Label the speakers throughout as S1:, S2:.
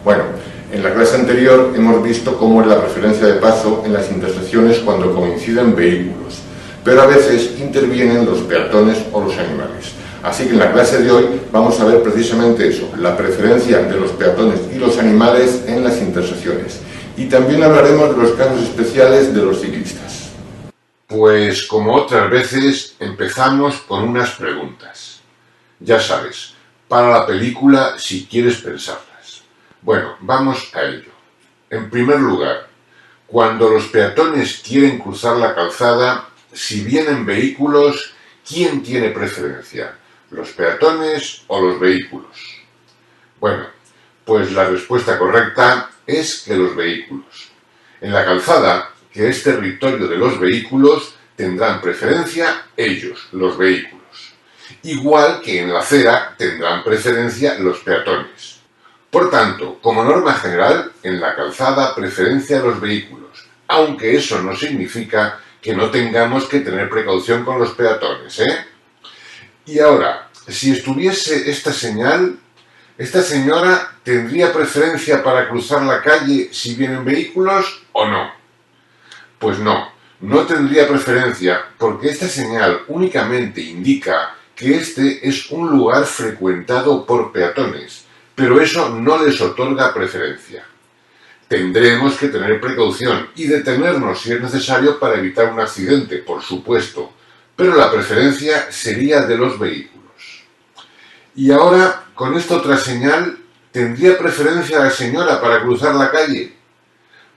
S1: Bueno, en la clase anterior hemos visto cómo es la preferencia de paso en las intersecciones cuando coinciden vehículos, pero a veces intervienen los peatones o los animales. Así que en la clase de hoy vamos a ver precisamente eso, la preferencia de los peatones y los animales en las intersecciones. Y también hablaremos de los casos especiales de los ciclistas.
S2: Pues como otras veces empezamos con unas preguntas. Ya sabes, para la película si quieres pensarlas. Bueno, vamos a ello. En primer lugar, cuando los peatones quieren cruzar la calzada, si vienen vehículos, ¿quién tiene preferencia? ¿Los peatones o los vehículos? Bueno, pues la respuesta correcta es que los vehículos. En la calzada, que es territorio de los vehículos, tendrán preferencia ellos, los vehículos. Igual que en la acera tendrán preferencia los peatones. Por tanto, como norma general, en la calzada preferencia a los vehículos, aunque eso no significa que no tengamos que tener precaución con los peatones, ¿eh? Y ahora, si estuviese esta señal, ¿esta señora tendría preferencia para cruzar la calle si vienen vehículos o no? Pues no, no tendría preferencia porque esta señal únicamente indica que este es un lugar frecuentado por peatones, pero eso no les otorga preferencia. Tendremos que tener precaución y detenernos si es necesario para evitar un accidente, por supuesto, pero la preferencia sería de los vehículos. Y ahora, con esta otra señal, ¿tendría preferencia la señora para cruzar la calle?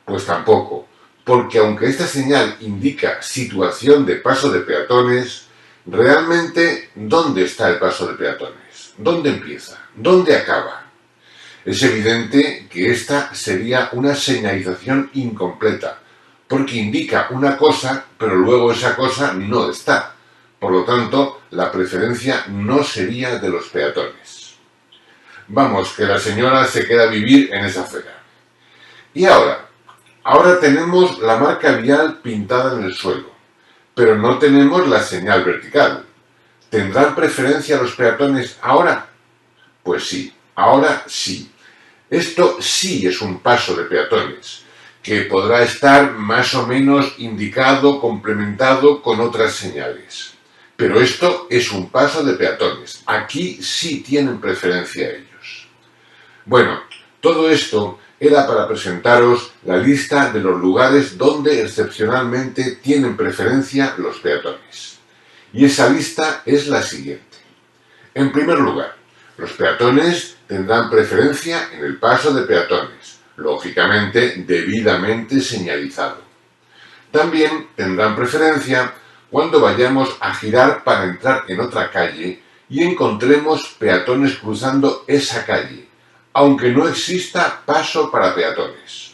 S2: Pues tampoco, porque aunque esta señal indica situación de paso de peatones, realmente, ¿dónde está el paso de peatones? ¿Dónde empieza? ¿Dónde acaba? Es evidente que esta sería una señalización incompleta, porque indica una cosa, pero luego esa cosa no está. Por lo tanto, la preferencia no sería de los peatones. Vamos, que la señora se queda a vivir en esa acera. Y ahora tenemos la marca vial pintada en el suelo, pero no tenemos la señal vertical. ¿Tendrán preferencia los peatones ahora? Pues sí, ahora sí. Esto sí es un paso de peatones, que podrá estar más o menos indicado, complementado con otras señales. Pero esto es un paso de peatones. Aquí sí tienen preferencia ellos. Bueno, todo esto era para presentaros la lista de los lugares donde excepcionalmente tienen preferencia los peatones. Y esa lista es la siguiente. En primer lugar, los peatones tendrán preferencia en el paso de peatones, lógicamente debidamente señalizado. También tendrán preferencia cuando vayamos a girar para entrar en otra calle y encontremos peatones cruzando esa calle, aunque no exista paso para peatones,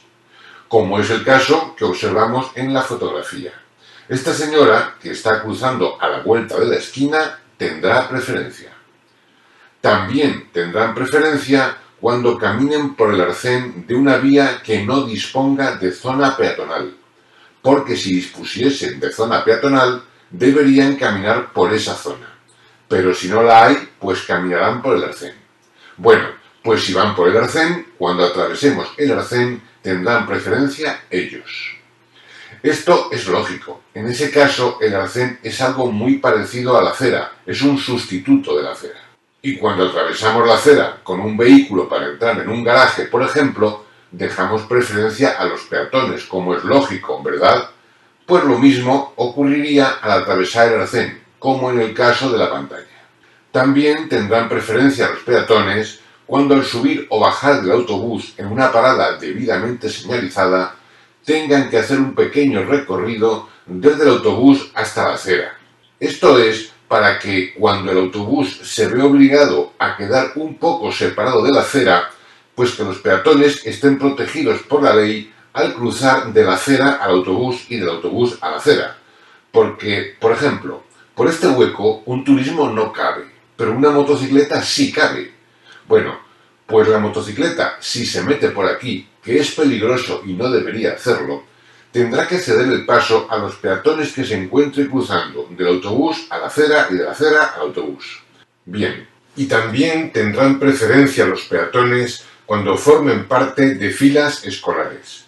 S2: como es el caso que observamos en la fotografía. Esta señora, que está cruzando a la vuelta de la esquina, tendrá preferencia. También tendrán preferencia cuando caminen por el arcén de una vía que no disponga de zona peatonal, porque si dispusiesen de zona peatonal, deberían caminar por esa zona. Pero si no la hay, pues caminarán por el arcén. Bueno, pues si van por el arcén, cuando atravesemos el arcén, tendrán preferencia ellos. Esto es lógico. En ese caso, el arcén es algo muy parecido a la acera, es un sustituto de la acera. Y cuando atravesamos la acera con un vehículo para entrar en un garaje, por ejemplo, dejamos preferencia a los peatones, como es lógico, ¿verdad? Pues lo mismo ocurriría al atravesar el arcén, como en el caso de la pantalla. También tendrán preferencia los peatones cuando al subir o bajar del autobús en una parada debidamente señalizada, tengan que hacer un pequeño recorrido desde el autobús hasta la acera. Esto es para que cuando el autobús se ve obligado a quedar un poco separado de la acera, pues que los peatones estén protegidos por la ley al cruzar de la acera al autobús y del autobús a la acera. Porque, por ejemplo, por este hueco un turismo no cabe, pero una motocicleta sí cabe. Bueno, pues la motocicleta, si se mete por aquí, que es peligroso y no debería hacerlo, tendrá que ceder el paso a los peatones que se encuentren cruzando del autobús a la acera y de la acera al autobús. Bien, y también tendrán preferencia los peatones cuando formen parte de filas escolares.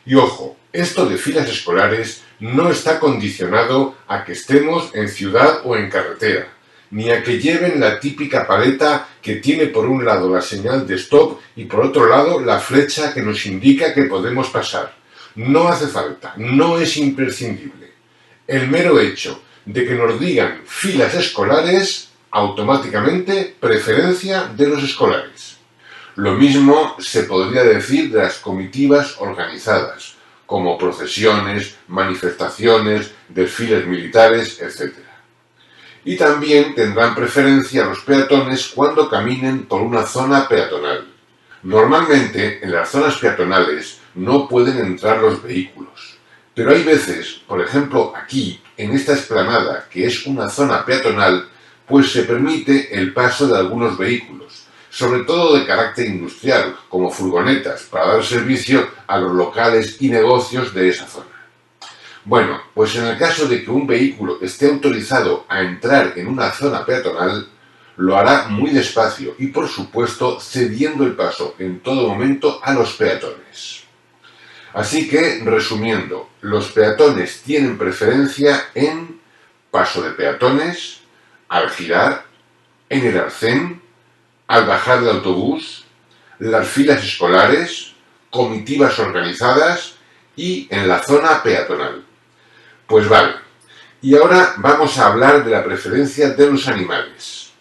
S2: Y ojo, esto de filas escolares no está condicionado a que estemos en ciudad o en carretera, ni a que lleven la típica paleta que tiene por un lado la señal de stop y por otro lado la flecha que nos indica que podemos pasar. No hace falta, no es imprescindible. El mero hecho de que nos digan filas escolares, automáticamente preferencia de los escolares. Lo mismo se podría decir de las comitivas organizadas, como procesiones, manifestaciones, desfiles militares, etc. Y también tendrán preferencia los peatones cuando caminen por una zona peatonal. Normalmente, en las zonas peatonales no pueden entrar los vehículos, pero hay veces, por ejemplo aquí, en esta explanada, que es una zona peatonal, pues se permite el paso de algunos vehículos, sobre todo de carácter industrial, como furgonetas, para dar servicio a los locales y negocios de esa zona. Bueno, pues en el caso de que un vehículo esté autorizado a entrar en una zona peatonal, lo hará muy despacio y, por supuesto, cediendo el paso en todo momento a los peatones. Así que, resumiendo, los peatones tienen preferencia en paso de peatones, al girar, en el arcén, al bajar del autobús, las filas escolares, comitivas organizadas y en la zona peatonal. Pues vale, y ahora vamos a hablar de la preferencia de los animales.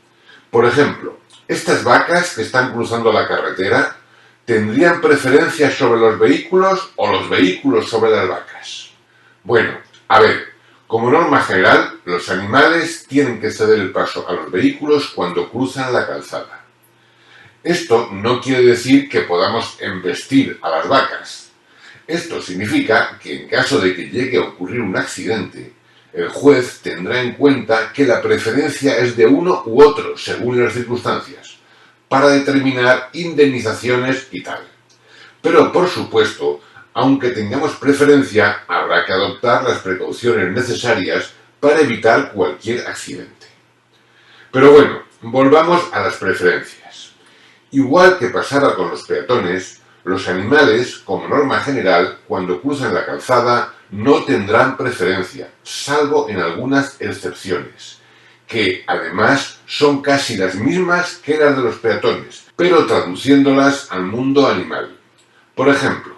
S2: Por ejemplo, estas vacas que están cruzando la carretera, ¿tendrían preferencia sobre los vehículos o los vehículos sobre las vacas? Bueno, a ver, como norma general, los animales tienen que ceder el paso a los vehículos cuando cruzan la calzada. Esto no quiere decir que podamos embestir a las vacas. Esto significa que en caso de que llegue a ocurrir un accidente, el juez tendrá en cuenta que la preferencia es de uno u otro, según las circunstancias, para determinar indemnizaciones y tal. Pero, por supuesto, aunque tengamos preferencia, habrá que adoptar las precauciones necesarias para evitar cualquier accidente. Pero bueno, volvamos a las preferencias. Igual que pasaba con los peatones, los animales, como norma general, cuando cruzan la calzada, no tendrán preferencia, salvo en algunas excepciones, que además son casi las mismas que las de los peatones, pero traduciéndolas al mundo animal. Por ejemplo,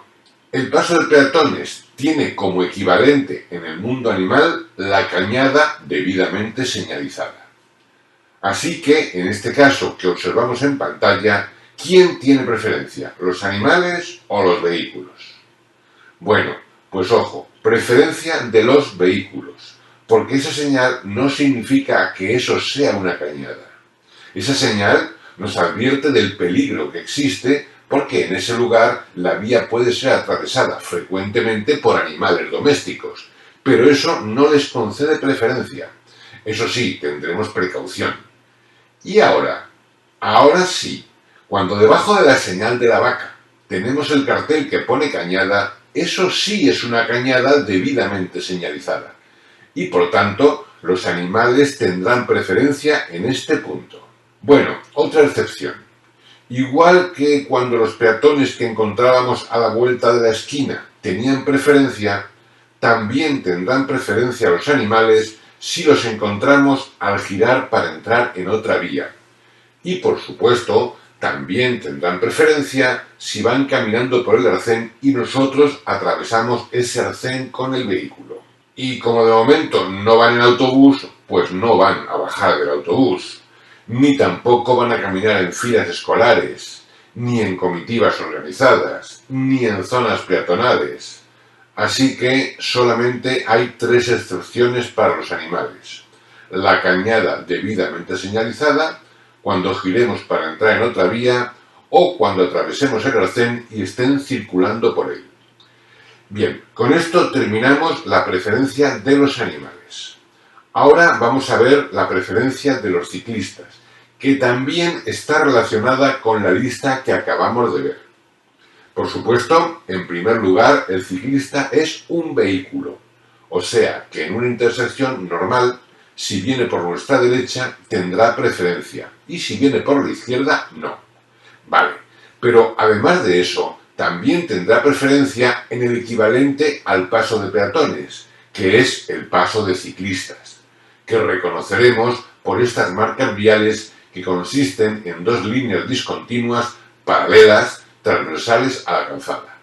S2: el paso de peatones tiene como equivalente en el mundo animal la cañada debidamente señalizada. Así que, en este caso que observamos en pantalla, ¿quién tiene preferencia, los animales o los vehículos? Bueno, pues ojo, preferencia de los vehículos, porque esa señal no significa que eso sea una cañada. Esa señal nos advierte del peligro que existe porque en ese lugar la vía puede ser atravesada frecuentemente por animales domésticos, pero eso no les concede preferencia. Eso sí, tendremos precaución. Y ahora sí, cuando debajo de la señal de la vaca tenemos el cartel que pone cañada, eso sí es una cañada debidamente señalizada. Y por tanto, los animales tendrán preferencia en este punto. Bueno, otra excepción. Igual que cuando los peatones que encontrábamos a la vuelta de la esquina tenían preferencia, también tendrán preferencia los animales si los encontramos al girar para entrar en otra vía. Y por supuesto, también tendrán preferencia si van caminando por el arcén y nosotros atravesamos ese arcén con el vehículo. Y como de momento no van en autobús, pues no van a bajar del autobús, ni tampoco van a caminar en filas escolares, ni en comitivas organizadas, ni en zonas peatonales. Así que solamente hay 3 excepciones para los animales: la cañada debidamente señalizada, cuando giremos para entrar en otra vía o cuando atravesemos el arcén y estén circulando por él. Bien, con esto terminamos la preferencia de los animales. Ahora vamos a ver la preferencia de los ciclistas, que también está relacionada con la lista que acabamos de ver. Por supuesto, en primer lugar, el ciclista es un vehículo, o sea que en una intersección normal, si viene por nuestra derecha, tendrá preferencia, y si viene por la izquierda, no. Vale, Pero además de eso, también tendrá preferencia en el equivalente al paso de peatones, que es el paso de ciclistas, que reconoceremos por estas marcas viales que consisten en dos líneas discontinuas paralelas transversales a la calzada.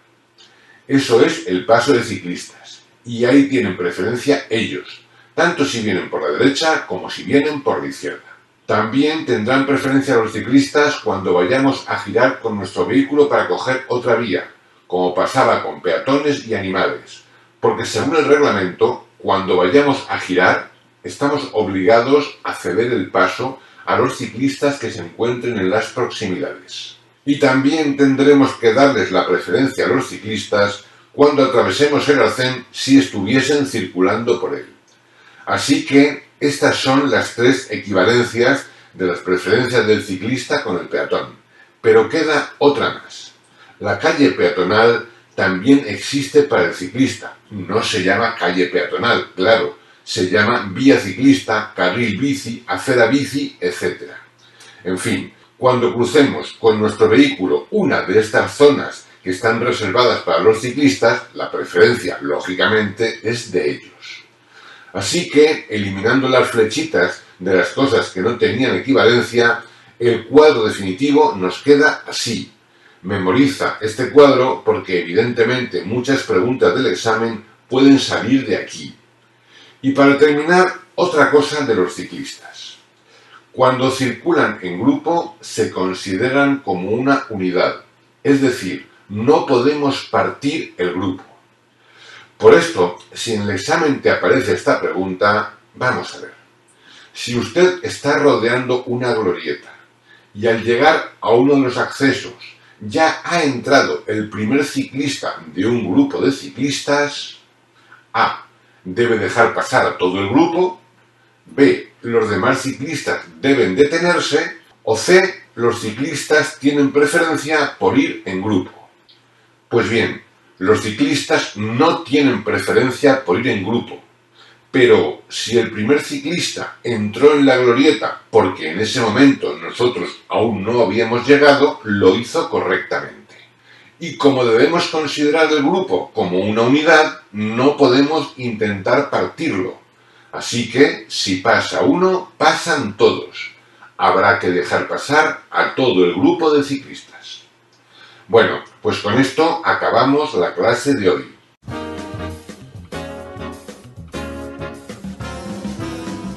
S2: Eso es el paso de ciclistas, y ahí tienen preferencia ellos, tanto si vienen por la derecha como si vienen por la izquierda. También tendrán preferencia los ciclistas cuando vayamos a girar con nuestro vehículo para coger otra vía, como pasaba con peatones y animales, porque según el reglamento, cuando vayamos a girar, estamos obligados a ceder el paso a los ciclistas que se encuentren en las proximidades. Y también tendremos que darles la preferencia a los ciclistas cuando atravesemos el arcén si estuviesen circulando por él. Así que estas son las tres equivalencias de las preferencias del ciclista con el peatón. Pero queda otra más. La calle peatonal también existe para el ciclista. No se llama calle peatonal, claro. Se llama vía ciclista, carril bici, acera bici, etc. En fin, cuando crucemos con nuestro vehículo una de estas zonas que están reservadas para los ciclistas, la preferencia, lógicamente, es de ellos. Así que, eliminando las flechitas de las cosas que no tenían equivalencia, el cuadro definitivo nos queda así. Memoriza este cuadro porque evidentemente muchas preguntas del examen pueden salir de aquí. Y para terminar, otra cosa de los ciclistas. Cuando circulan en grupo se consideran como una unidad, es decir, no podemos partir el grupo. Por esto, si en el examen te aparece esta pregunta, vamos a ver. Si usted está rodeando una glorieta y al llegar a uno de los accesos ya ha entrado el primer ciclista de un grupo de ciclistas, A. Debe dejar pasar a todo el grupo, B. Los demás ciclistas deben detenerse, o C. Los ciclistas tienen preferencia por ir en grupo. Pues bien, los ciclistas no tienen preferencia por ir en grupo, pero si el primer ciclista entró en la glorieta porque en ese momento nosotros aún no habíamos llegado, lo hizo correctamente. Y como debemos considerar el grupo como una unidad, no podemos intentar partirlo. Así que, si pasa uno, pasan todos. Habrá que dejar pasar a todo el grupo de ciclistas. Bueno, pues con esto acabamos la clase de hoy.